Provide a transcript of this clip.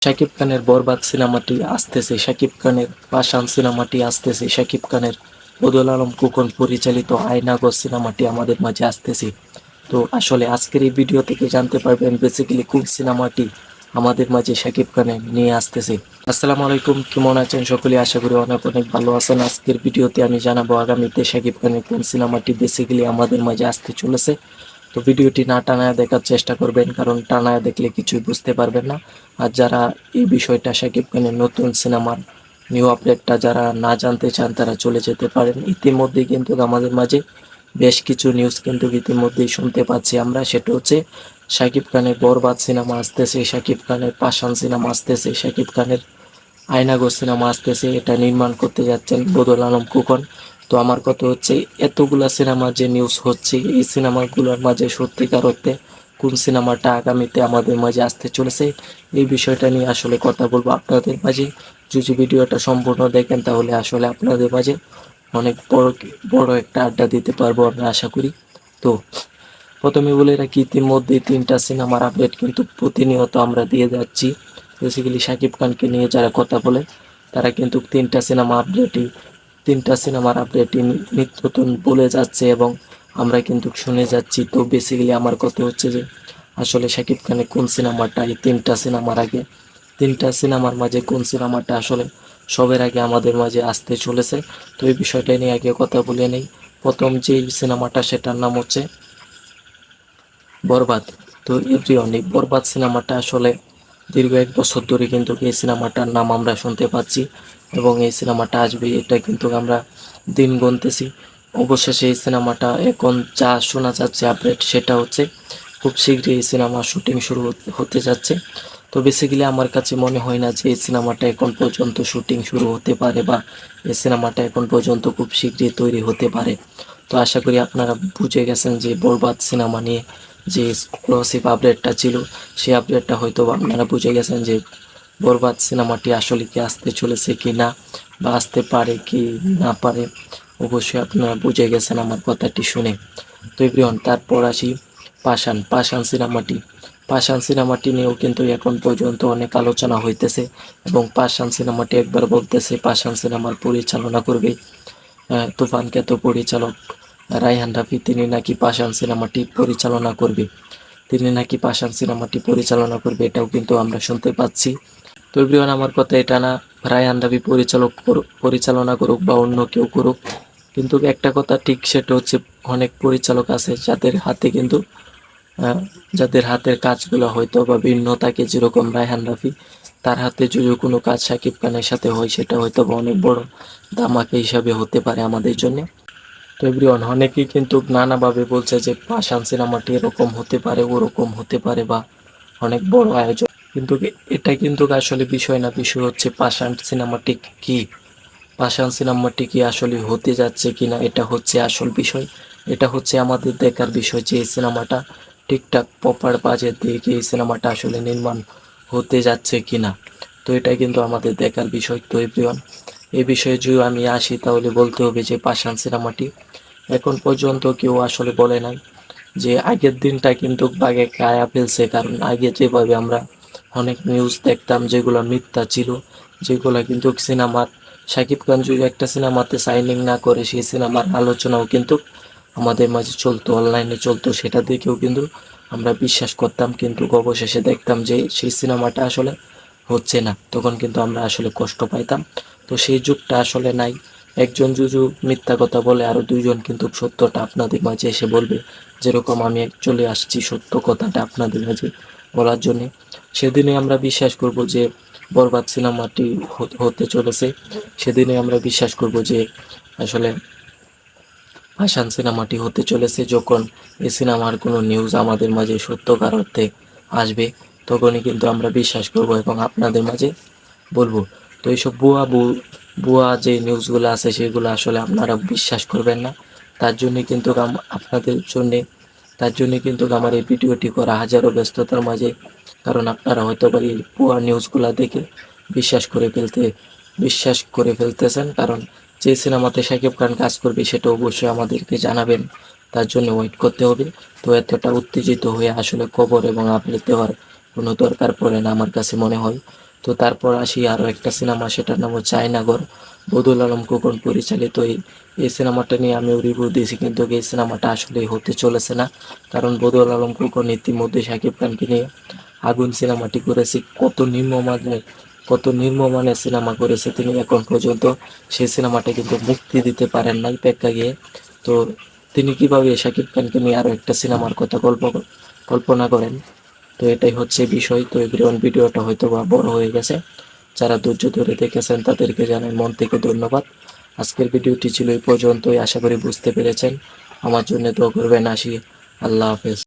শাকিব খানের বরবাদ সিনেমাটি আসতেছে, শাকিব খানের পাশান সিনেমাটি আসতেছে, শাকিব খানের বদল আলম খোকন পরিচালিত আয়নাগর সিনেমাটি আমাদের মাঝে আসতেছে। তো আসলে আজকের এই ভিডিও থেকে জানতে পারবেন বেসিক্যালি কোন সিনেমাটি আমাদের মাঝে শাকিব খানের নিয়ে আসতেছে। আসসালামু আলাইকুম, কেমন আছেন সকলে? আশা করি অনেক অনেক ভালো আছেন। আজকের ভিডিওতে আমি জানাবো আগামীতে শাকিব খানের কোন সিনেমাটি বেসিক্যালি আমাদের মাঝে আসতে চলেছে। তো ভিডিওটি না টানায় দেখার চেষ্টা করবেন, কারণ টানায় দেখলে কিছুই বুঝতে পারবেন না। আর যারা এই বিষয়টা শাকিব খানের নতুন সিনেমার নিউ আপডেটটা যারা না জানতে চান তারা চলে যেতে পারেন। ইতিমধ্যেই কিন্তু আমাদের মাঝে বেশ কিছু নিউজ কিন্তু ইতিমধ্যেই শুনতে পাচ্ছি আমরা, সেটা হচ্ছে শাকিব খানের বরবাদ সিনেমা আসতেছে, শাকিব খানের পাশান সিনেমা আসতেছে, শাকিব খানের আয়নাগর সিনেমা আসতেছে। এটা নির্মাণ করতে যাচ্ছেন বদল আলম খোকন। তো আমার কথা হচ্ছে, এতগুলা সিনেমা যে নিউজ হচ্ছে, এই সিনেমাগুলোর মাঝে সত্যিকার অর্থে কোন সিনেমাটা আগামীতে আমাদের মাঝে আসতে চলেছে, এই বিষয়টা নিয়ে আসলে কথা বলবো আপনাদের মাঝে। যদি ভিডিওটা সম্পূর্ণ দেখেন তাহলে আসলে আপনাদের মাঝে অনেক বড় বড় একটা আড্ডা দিতে পারবো আমি আশা করি। তো প্রথমে বলে রাখি, ইতিমধ্যে 3টা সিনেমার আপডেট কিন্তু প্রতিনিয়ত আমরা দিয়ে যাচ্ছি। বেসিক্যালি শাকিব খানকে নিয়ে যারা কথা বলে তারা কিন্তু 3টা সিনেমার আপডেটই নিত্যতন বলে যাচ্ছে এবং আমরা কিন্তু শুনে যাচ্ছি। তো বেসিক্যালি আমার কথা হচ্ছে যে আসলে শাকিব খানের কোন সিনেমাটা এই 3টা সিনেমার মাঝে কোন সিনেমাটা আসলে সবের আগে আমাদের মাঝে আসতে চলেছে, তো এই বিষয়টা নিয়ে আগে কথা বলে নেই। প্রথম যে সিনেমাটা সেটার নাম হচ্ছে বরবাদ। তো এভরিওয়ান, এই বরবাদ সিনেমাটা আসলে দীর্ঘ 1 বছর ধরে কিন্তু এই সিনেমাটার নাম আমরা শুনতে পাচ্ছি এবং এই সিনেমাটা আসবে এটা কিন্তু আমরা দিন গুনতেছি। অবশেষে এই সিনেমাটা এখন যা শোনা যাচ্ছে আপডেট, সেটা হচ্ছে খুব শীঘ্রই এই সিনেমার শুটিং শুরু হতে যাচ্ছে। তো বেসিক্যালি আমার কাছে মনে হয় না যে এই সিনেমাটা এখন পর্যন্ত শুটিং শুরু হতে পারে বা এই সিনেমাটা এখন পর্যন্ত খুব শীঘ্রই তৈরি হতে পারে। তো আশা করি আপনারা বুঝে গেছেন যে বরবাদ সিনেমা নিয়ে যে এক্সক্লুসিভ আপডেটটা ছিল, সেই আপডেটটা হয়তো আপনারা বুঝে গেছেন যে বরবাদ সিনেমাটি আসলে কি আসতে চলেছে কি না, বা আসতে পারে কি না পারে। অবশ্যই আপনারা বুঝে গেছেন আমার কথাটি শুনে। তো এভরিওয়ান, তারপর আসি পাশান সিনেমাটি নিয়েও কিন্তু এখন পর্যন্ত অনেক আলোচনা হইতেছে এবং পাশান সিনেমাটি একবার বলতেছে পাশান সিনেমার পরিচালনা করবে তুফান খ্যাত পরিচালক রায়হান রাফি। তিনি নাকি পাশান সিনেমাটি পরিচালনা করবে, এটাও কিন্তু আমরা শুনতে পাচ্ছি। তো এভরিওয়ান, আমার কথা এটা না রায়হান রাফি পরিচালনা করুক বা অন্য কেউ করুক, কিন্তু একটা কথা ঠিক, সেটা হচ্ছে অনেক পরিচালক আছে যাদের হাতের কাজগুলো হয়তো বা ভিন্ন থাকে, যেরকম রায়হান রাফি। তার হাতে যদি কোনো কাজ শাকিব খানের সাথে হয়, সেটা হয়তো বা অনেক বড় ধামাকা হিসাবে হতে পারে আমাদের জন্য। তো এভরিওয়ান, অনেকেই কিন্তু নানাভাবে বলছে যে পাশান সিনেমাটি এরকম হতে পারে, ওরকম হতে পারে, বা অনেক বড় আয়োজন। কিন্তু এটা কিন্তু আসলে বিষয় না, বিষয় হচ্ছে পাশান সিনেমাটি কি আসলে হতে যাচ্ছে কিনা, এটা হচ্ছে আসল বিষয়। এটা হচ্ছে আমাদের দেখার বিষয় যে এই সিনেমাটা ঠিকঠাক প্রপার বাজেট দিয়ে কি এই সিনেমাটা আসলে নির্মাণ হতে যাচ্ছে কিনা। তো এটা কিন্তু আমাদের দেখার বিষয়। তো এভরিওয়ান, এই বিষয়ে যদি আমি আসি তাহলে বলতে হবে যে পাশান সিনেমাটি এখন পর্যন্ত কেউ আসলে বলে নাই যে আগের দিনটা কিন্তু বাগে খায়া ফেলছে, কারণ আগে যেভাবে আমরা অনেক নিউজ দেখতাম যেগুলো মিথ্যা ছিল, যেগুলো কিন্তু সিনেমার শাকিব খান যদি একটা সিনেমাতে সাইনিং না করে সেই সিনেমার আলোচনাও কিন্তু আমাদের মাঝে চলতো, অনলাইনে চলতো, সেটা দেখেও কিন্তু আমরা বিশ্বাস করতাম, কিন্তু অবশেষে দেখতাম যে সেই সিনেমাটা আসলে হচ্ছে না, তখন কিন্তু আমরা আসলে কষ্ট পাইতাম। তো সেই যুগটা আসলে নাই। একজন যদি মিথ্যা কথা বলে আরো দুইজন কিন্তু সত্যটা আপনাদের মাঝে এসে বলবে, যেরকম আমি চলে আসছি সত্য কথাটা আপনাদের মাঝে বলার জন্য। সেদিনে আমরা বিশ্বাস করব যে বরবাদ সিনেমাটি হতে চলেছে, সেদিনে আমরা বিশ্বাস করব যে আসলে পাশান সিনেমাটি হতে চলেছে। যখন এই সিনেমার কোনো নিউজ আমাদের মাঝে সত্যকার অর্থে আসবে, তখনই কিন্তু আমরা বিশ্বাস করব এবং আপনাদের মাঝে বলবো। তো এইসব ভুয়া যে নিউজগুলো আছে সেগুলো আসলে আপনারা বিশ্বাস করবেন না। তার জন্য কিন্তু আপনাদের জন্যে তার জন্য কিন্তু আমার এই ভিডিওটি করা, হাজারো ব্যস্ততার মাঝে। কারণ আপনারা হয়তো বা এই ভুয়া নিউজগুলো দেখে বিশ্বাস করে ফেলতেছেন, কারণ যে সিনেমাতে শাকিব খান কাজ করবে সেটা অবশ্যই আমাদেরকে জানাবেন, তার জন্য ওয়েট করতে হবে। তো এতটা উত্তেজিত হয়ে আসলে খবর এবং আপডেট দেওয়ার কোনো দরকার পড়ে না আমার কাছে মনে হয়। তো তারপর আসি আরও একটা সিনেমা, সেটার নাম হচ্ছে আয়নাঘর, বদুল আলম খোকন পরিচালিত। এই সিনেমাটা নিয়ে আমিও রিভিউ দিয়েছি, কিন্তু এই সিনেমাটা আসলে হতে চলেছে না, কারণ বদুল আলম খোকন ইতিমধ্যে শাকিব খানকে নিয়ে আগুন সিনেমাটি করেছে। কত নিম্নমানের সিনেমা করেছে তিনি, এখন পর্যন্ত সেই সিনেমাটা কিন্তু মুক্তি দিতে পারেন নাই প্রেক্ষাগৃহে। তো তিনি কিভাবে শাকিব খানকে নিয়ে আরও একটা সিনেমার কথা কল্পনা করেন? তো এটাই হচ্ছে বিষয়। তো এভরিওয়ান, ভিডিওটা হয়তো বা বড় হয়ে গেছে, যারা ধৈর্য ধরে দেখেছেন তাদেরকে জানাই মন থেকে ধন্যবাদ। আজকের ভিডিওটি ছিল এই পর্যন্তই, আশা করি বুঝতে পেরেছেন। আমার জন্য দোয়া করবেন। আসি, আল্লাহ হাফেজ।